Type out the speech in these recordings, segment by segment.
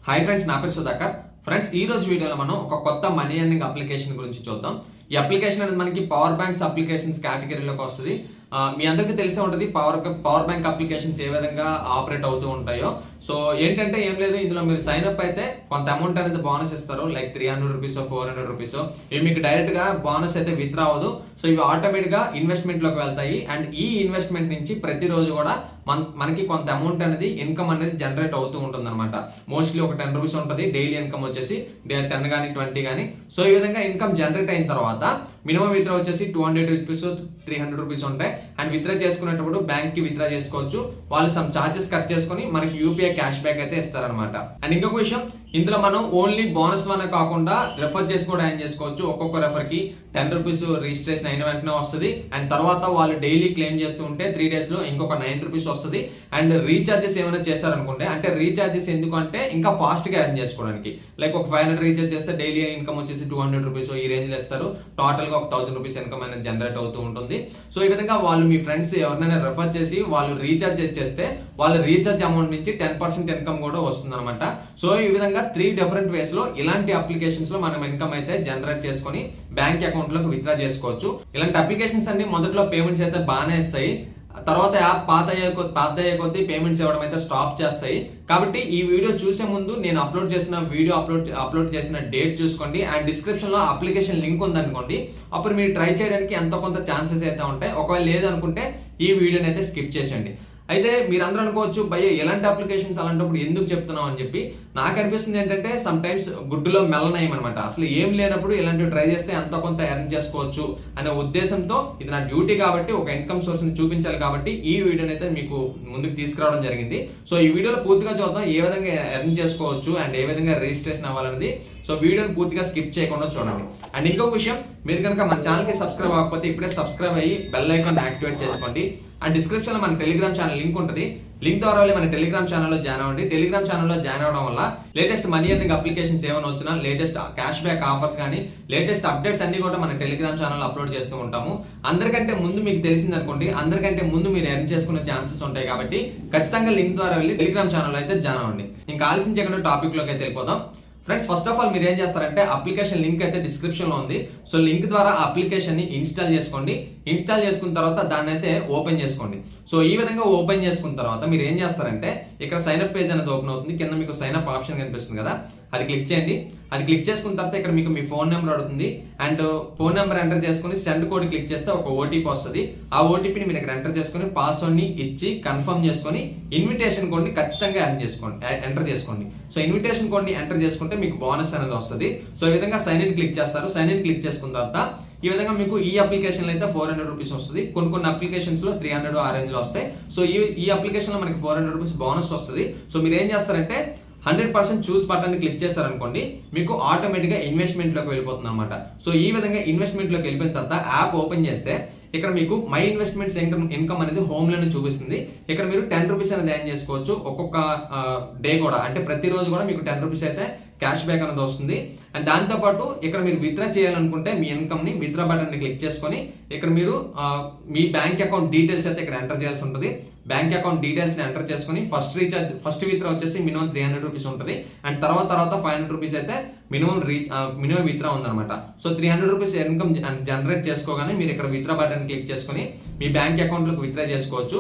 Hi friends, నా పేరు Sudhakar. Friends, ఈ రోజు వీడియోలో మనం ఒక కొత్త మనీ ఎర్నింగ్ అప్లికేషన్ గురించి చూద్దాం. ఈ అప్లికేషన్ అనేది మనకి పవర్ బ్యాంక్స్ అప్లికేషన్స్ కేటగిరీలోకి వస్తుంది. మీ అందరికీ తెలిసే ఉంటుంది పవర్ బ్యాంక్ అప్లికేషన్స్ ఏ విధంగా ఆపరేట్ అవుతూ ఉంటాయో. సో ఏంటంటే ఏం లేదు, ఇందులో మీరు సైన్ అప్ అయితే కొంత అమౌంట్ అనేది బోనస్ ఇస్తారు. Like 300 rupees 400 rupees. ఇవి మీకు డైరెక్ట్ గా బోనస్ అయితే విత్డ్రా అవ్వదు. సో ఇవి ఆటోమేటిక్ గా ఇన్వెస్ట్మెంట్ లోకి వెళ్తాయి. అండ్ ఈ ఇన్వెస్ట్మెంట్ నుంచి ప్రతిరోజు కూడా మనకి కొంత అమౌంట్ అనేది ఇన్కమ్ అనేది జనరేట్ అవుతూ ఉంటుంది అనమాట. మోస్ట్లీ ఒక 10 రూపీస్ ఉంటుంది డైలీ ఇన్కమ్ వచ్చేసి 10 కానీ 20 కానీ. సో ఈ విధంగా ఇన్కమ్ జనరేట్ అయిన తర్వాత మినిమం విత్డ్రా వచ్చేసి 200 రూపీస్ 300 రూపీస్ ఉంటాయి. అండ్ విత్డ్రా చేసుకునేటప్పుడు బ్యాంక్ కి విత్డ్రా చేసుకోవచ్చు. వాళ్ళు సమ్ చార్జెస్ కట్ చేసుకుని మనకి యూపీఐ క్యాష్ బ్యాక్ అయితే ఇస్తారనమాట. అండ్ ఇంకొక విషయం, ఇందులో మనం ఓన్లీ బోనస్ వన్ కాకుండా రెఫర్ చేసి కూడా యాడ్ చేసుకోవచ్చు. ఒక్కొక్క రెఫర్ కి 10 రూపీస్ రిజిస్ట్రేషన్ అయిన వెంటనే వస్తుంది. అండ్ తర్వాత వాళ్ళు డైలీ క్లెయిమ్ చేస్తూ ఉంటే 3 days లో ఇంకొక 9 రూపీస్ వస్తుంది. అండ్ రీఛార్జెస్ ఏమైనా చేశారనుకుంటే, అంటే రీఛార్జెస్ ఎందుకంటే ఇంకా ఫాస్ట్ గా ఎర్న్ చేసుకోవడానికి. లైక్ ఒక 500 రీఛార్జ్ చేస్తే డైలీ ఇన్కమ్ వచ్చేసి 200 రూపీస్ ఈ రేంజ్ లో ఇస్తారు. టోటల్ గా ఒక 1000 రూపీస్ ఇన్కమ్ అనేది జనరేట్ అవుతూ ఉంటుంది. సో ఈ విధంగా వాళ్ళు మీ ఫ్రెండ్స్ ఎవరినైనా రెఫర్ చేసి వాళ్ళు రీఛార్జ్ చేస్తే వాళ్ళ రీఛార్జ్ అమౌంట్ నుంచి 10% ఇన్కమ్ కూడా వస్తుంది అనమాట. సో ఈ విధంగా 3 డిఫరెంట్ వేస్ లో ఇలాంటి అప్లికేషన్స్ లో మనం ఇన్కమ్ అయితే జనరేట్ చేసుకుని బ్యాంక్ అకౌంట్ లోకి విత్డ్రా చేసుకోవచ్చు. ఇలాంటి అప్లికేషన్స్ అన్ని మొదట్లో పేమెంట్స్ అయితే బాగానే ఇస్తాయి. తర్వాత యాప్ పాత అయ్యే కొద్దీ పేమెంట్స్ ఇవ్వడం అయితే స్టాప్ చేస్తాయి. కాబట్టి ఈ వీడియో చూసే ముందు నేను అప్లోడ్ చేసిన డేట్ చూసుకోండి. అండ్ డిస్క్రిప్షన్ లో అప్లికేషన్ లింక్ ఉందనుకోండి. అప్పుడు మీరు ట్రై చేయడానికి ఎంతో కొంత ఛాన్సెస్ అయితే ఉంటాయి. ఒకవేళ లేదనుకుంటే ఈ వీడియోని అయితే స్కిప్ చేసేయండి. అయితే మీరందరూ అనుకోవచ్చు, భయ్య ఎలాంటి అప్లికేషన్స్ అలాంటప్పుడు ఎందుకు చెప్తున్నాం అని చెప్పి. నాకు అనిపిస్తుంది ఏంటంటే సమ్ టైమ్స్ గుడ్డులో మెల్లనయం అనమాట. అసలు ఏం లేనప్పుడు ఇలాంటివి ట్రై చేస్తే ఎంతో కొంత ఎర్న్ చేసుకోవచ్చు అనే ఉద్దేశంతో, ఇది నా డ్యూటీ కాబట్టి ఒక ఇన్కమ్ సోర్స్ ని చూపించాలి కాబట్టి ఈ వీడియోని అయితే మీకు ముందుకు తీసుకురావడం జరిగింది. సో ఈ వీడియోలో పూర్తిగా చూద్దాం ఏ విధంగా ఎర్న్ చేసుకోవచ్చు అండ్ ఏ విధంగా రిజిస్ట్రేషన్ అవ్వాలనేది. సో వీడియోని పూర్తిగా స్కిప్ చేయకుండా చూడండి. అండ్ ఇంకొక విషయం, మీరు కనుక మన ఛానల్ కి సబ్స్క్రైబ్ అవ్వకపోతే ఇప్పుడే సబ్స్క్రైబ్ అయ్యి బెల్ ఐకాన్ యాక్టివేట్ చేసుకోండి. అండ్ డిస్క్రిప్షన్ లో మన టెలిగ్రామ్ ఛానల్ లింక్ ఉంటుంది. లింక్ ద్వారా మన టెలిగ్రామ్ ఛానల్లో జాయిన్ అవ్వండి. టెలిగ్రామ్ ఛానల్లో జాయిన్ అవ్వడం వల్ల లేటెస్ట్ మనీ ఎర్నింగ్ అప్లికేషన్స్ ఏమైనా వచ్చినా, లేటెస్ట్ క్యాష్ బ్యాక్ ఆఫర్స్ కానీ, లేటెస్ట్ అప్డేట్స్ అన్ని కూడా మన టెలిగ్రామ్ ఛానల్లో అప్లోడ్ చేస్తూ ఉంటాము. అందరికంటే ముందు మీకు తెలిసింది అనుకోండి, అందరికంటే ముందు మీరు ఎర్న్ చేసుకునే ఛాన్సెస్ ఉంటాయి. కాబట్టి ఖచ్చితంగా లింక్ ద్వారా వెళ్ళి టెలిగ్రామ్ ఛానల్లో అయితే జాయిన్ అవ్వండి. ఇంకా ఆలస్యం చేయకుండా టాపిక్ లోకి అయితే వెళ్ళిపోదాం. ఫ్రెండ్స్, ఫస్ట్ ఆఫ్ ఆల్ మీరు ఏం చేస్తారంటే అప్లికేషన్ లింక్ అయితే డిస్క్రిప్షన్ లో ఉంది. సో లింక్ ద్వారా అప్లికేషన్ ని ఇన్స్టాల్ చేసుకోండి. ఇన్స్టాల్ చేసుకున్న తర్వాత దాన్ని అయితే ఓపెన్ చేసుకోండి. సో ఈ విధంగా ఓపెన్ చేసుకున్న తర్వాత మీరు ఏం చేస్తారంటే ఇక్కడ సైన్ అప్ పేజ్ అనేది ఓపెన్ అవుతుంది. కింద మీకు సైన్ అప్ ఆప్షన్ కనిపిస్తుంది కదా, అది క్లిక్ చేయండి. అది క్లిక్ చేసుకున్న తర్వాత ఇక్కడ మీకు మీ ఫోన్ నెంబర్ అడుగుతుంది. అండ్ ఫోన్ నెంబర్ ఎంటర్ చేసుకుని సెండ్ కోడ్ క్లిక్ చేస్తే ఒక ఓటీపీ వస్తుంది. ఆ ఓటీపీని మీరు ఇక్కడ ఎంటర్ చేసుకుని పాస్వర్డ్ ని ఇచ్చి కన్ఫర్మ్ చేసుకుని ఇన్విటేషన్ కోడ్ ని ఖచ్చితంగా ఎంటర్ చేసుకోండి. సో ఇన్విటేషన్ కోడ్ ని ఎంటర్ చేసుకుంటే మీకు బోనస్ అనేది వస్తుంది. సో ఈ విధంగా సైన్ ఇన్ క్లిక్ చేస్తారు. సైన్ ఇన్ క్లిక్ చేసుకున్న తర్వాత ఈ విధంగా మీకు ఈ అప్లికేషన్ లో అయితే 400 రూపీస్ వస్తుంది. కొన్ని అప్లికేషన్స్ లో 300 ఆ రేంజ్ లో వస్తాయి. సో ఈ అప్లికేషన్ లో మనకి 400 రూపీస్ బోనస్ వస్తుంది. సో మీరు ఏం చేస్తారంటే 100% చూస్ బటన్ ని క్లిక్ చేశారనుకోండి, మీకు ఆటోమేటిక్ గా ఇన్వెస్ట్మెంట్ లోకి వెళ్ళిపోతుంది అనమాట. సో ఈ విధంగా ఇన్వెస్ట్మెంట్ లోకి వెళ్ళిపోయిన తర్వాత యాప్ ఓపెన్ చేస్తే ఇక్కడ మీకు మై ఇన్వెస్ట్మెంట్స్ ఇన్కమ్ అనేది హోమ్ లోనే చూపిస్తుంది. ఇక్కడ మీరు 10 రూపీస్ అనేది యాడ్ చేసుకోవచ్చు. ఒక్కొక్క డే కూడా, అంటే ప్రతిరోజు కూడా మీకు 10 రూపీస్ అయితే క్యాష్ బ్యాక్ అనేది వస్తుంది. అండ్ దాంతో పాటు ఇక్కడ మీరు విత్డ్రా చేయాలనుకుంటే మీ ఇన్కమ్ ని విత్డ్రా బటన్ ని క్లిక్ చేసుకొని ఇక్కడ మీరు మీ బ్యాంక్ అకౌంట్ డీటెయిల్స్ అయితే ఇక్కడ ఎంటర్ చేయాల్సి ఉంటుంది. బ్యాంక్ అకౌంట్ డీటెయిల్స్ ని ఎంటర్ చేసుకుని ఫస్ట్ విత్డ్రా వచ్చేసి మినిమం 300 రూపీస్ ఉంటుంది. అండ్ తర్వాత 500 రూపీస్ అయితే మినిమం విత్డ్రా ఉందన్నమాట. సో 300 రూపీస్ ఇన్కమ్ జనరేట్ చేసుకోగానే మీరు ఇక్కడ విత్డ్రా బటన్ క్లిక్ చేసుకుని మీ బ్యాంక్ అకౌంట్ లోకి విత్డ్రా చేసుకోవచ్చు.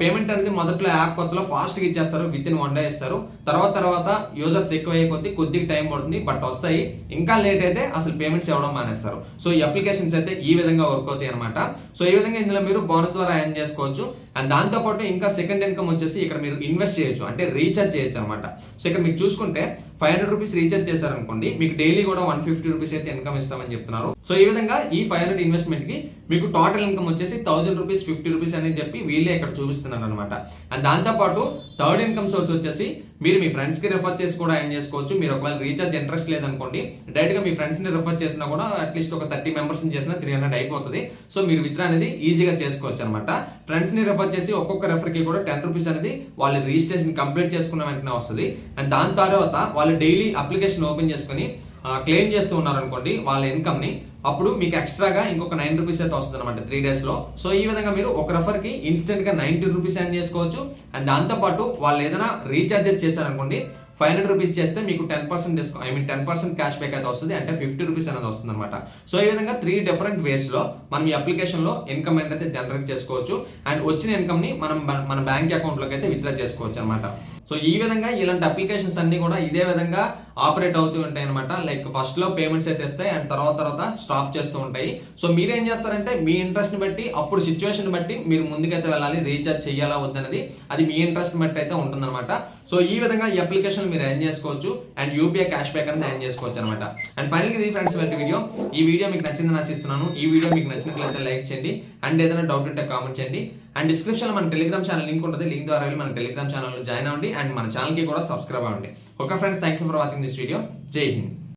పేమెంట్ అనేది మొదట్లో యాప్ కొత్తలో ఫాస్ట్ గా ఇచ్చేస్తారు, విత్ ఇన్ 1 day ఇస్తారు. తర్వాత యూజర్స్ ఎక్కువ అయ్యే కొద్దిగా టైం పడుతుంది, బట్ వస్తాయి. ఇంకా లేట్ అయితే అసలు పేమెంట్స్ ఇవ్వడం మానేస్తారు. సో ఈ అప్లికేషన్స్ అయితే ఈ విధంగా వర్క్ అవుతాయి అనమాట. సో ఈ విధంగా ఇందులో మీరు బోనస్ ద్వారా ఎర్న్ చేసుకోవచ్చు. అండ్ దాంతో పాటు ఇంకా సెకండ్ ఇన్కమ్ వచ్చేసి ఇక్కడ మీరు ఇన్వెస్ట్ చేయొచ్చు, అంటే రీఛార్జ్ చేయొచ్చు అనమాట. సో ఇక్కడ మీకు చూసుకుంటే 500 రూపీస్ రీఛార్జ్ చేశారనుకోండి, మీకు డైలీ కూడా 150 రూపీస్ అయితే ఇన్కమ్ ఇస్తామని చెప్తున్నారు. సో ఈ విధంగా ఈ 500 ఇన్వెస్ట్మెంట్ కి మీకు టోటల్ ఇన్కమ్ వచ్చేసి 1000 రూపీస్ 50 రూపీస్ అని చెప్పి వీళ్ళే ఇక్కడ చూపిస్తున్నారు అనమాట. అండ్ దాంతో పాటు థర్డ్ ఇన్కమ్ సోర్స్ వచ్చేసి మీరు మీ ఫ్రెండ్స్ కి రిఫర్ చేసి కూడా ఏం చేసుకోవచ్చు. మీరు ఒకవేళ రీఛార్జ్ ఇంట్రెస్ట్ లేదనుకోండి, డైరెక్ట్ గా మీ ఫ్రెండ్స్ ని రిఫర్ చేసినా కూడా అట్లీస్ట్ ఒక 30 మెంబర్స్ చేసినా 300 అయిపోతుంది. సో మీరు విత్డ్రా అనేది ఈజీగా చేసుకోవచ్చు అనమాట. ఫ్రెండ్స్ ని రిఫర్ చేసి ఒక్కొక్క రెఫర్ కి కూడా 10 రూపీస్ అనేది వాళ్ళు రిజిస్ట్రేషన్ కంప్లీట్ చేసుకున్న వెంటనే వస్తుంది. అండ్ దాని తర్వాత వాళ్ళు డైలీ అప్లికేషన్ ఓపెన్ చేసుకుని క్లెయిమ్ చేస్తూ ఉన్నారు అనుకోండి వాళ్ళ ఇన్కమ్ ని, అప్పుడు మీకు ఎక్స్ట్రాగా ఇంకొక 9 రూపీస్ అయితే వస్తుంది అనమాట 3 days లో. సో ఈ విధంగా మీరు ఒక రెఫర్ కి ఇన్స్టెంట్ గా 90 రూపీస్ ఎర్న్ చేసుకోవచ్చు. అండ్ దాంతో పాటు వాళ్ళు ఏదైనా రీఛార్జెస్ చేశారనుకోండి 500 రూపీస్ చేస్తే మీకు 10% డిస్కౌంట్ 10% క్యాష్ బ్యాక్ అయితే వస్తుంది, అంటే 50 రూపీస్ అనేది వస్తుంది అనమాట. సో ఈ విధంగా 3 డిఫరెంట్ వేస్ లో మనం ఈ అప్లికేషన్ లో ఇన్కమ్ అయితే జనరేట్ చేసుకోవచ్చు అండ్ వచ్చిన ఇన్కమ్ ని మనం మన బ్యాంక్ అకౌంట్ లోకి అయితే విత్డ్రా చేసుకోవచ్చు అనమాట. సో ఈ విధంగా ఇలాంటి అప్లికేషన్స్ అన్ని కూడా ఇదే విధంగా ఆపరేట్ అవుతూ ఉంటాయి అనమాట. లైక్ ఫస్ట్ లో పేమెంట్స్ అయితే ఇస్తాయి అండ్ తర్వాత స్టాప్ చేస్తూ ఉంటాయి. సో మీరేం చేస్తారంటే మీ ఇంట్రెస్ట్ ని బట్టి అప్పుడు సిచ్యువేషన్ బట్టి మీరు ముందుకైతే వెళ్ళాలి, రీఛార్జ్ చేయాలా వద్దనేది అది మీ ఇంట్రెస్ట్ బట్టి అయితే ఉంటుందన్నమాట. సో ఈ విధంగా ఈ అప్లికేషన్ మీరు ఎర్న్ చేసుకోవచ్చు అండ్ యూపీఐ క్యాష్ బ్యాక్ అనేది ఎర్న్ చేసుకోవచ్చు అనమాట. అండ్ ఫైనల్ ఇది ఫ్రెండ్స్ వీడియో. ఈ వీడియో మీకు నచ్చిందని ఆశిస్తున్నాను. ఈ వీడియో మీకు నచ్చినట్లయితే లైక్ చేయండి అండ్ ఏదైనా డౌట్ ఉంటే కామెంట్ చేయండి. అండ్ డిస్క్రిప్షన్ లో మన టెలిగ్రామ్ ఛానల్ లింక్ ఉంటుంది, లింక్ ద్వారా వెళ్ళి మన టెలిగ్రామ్ ఛానల్ లో జాయిన్ అవ్వండి అండ్ మన ఛానల్ కి కూడా సబ్స్క్రైబ్ అవ్వండి. Okay friends, thank you for watching this video. జై హింద్.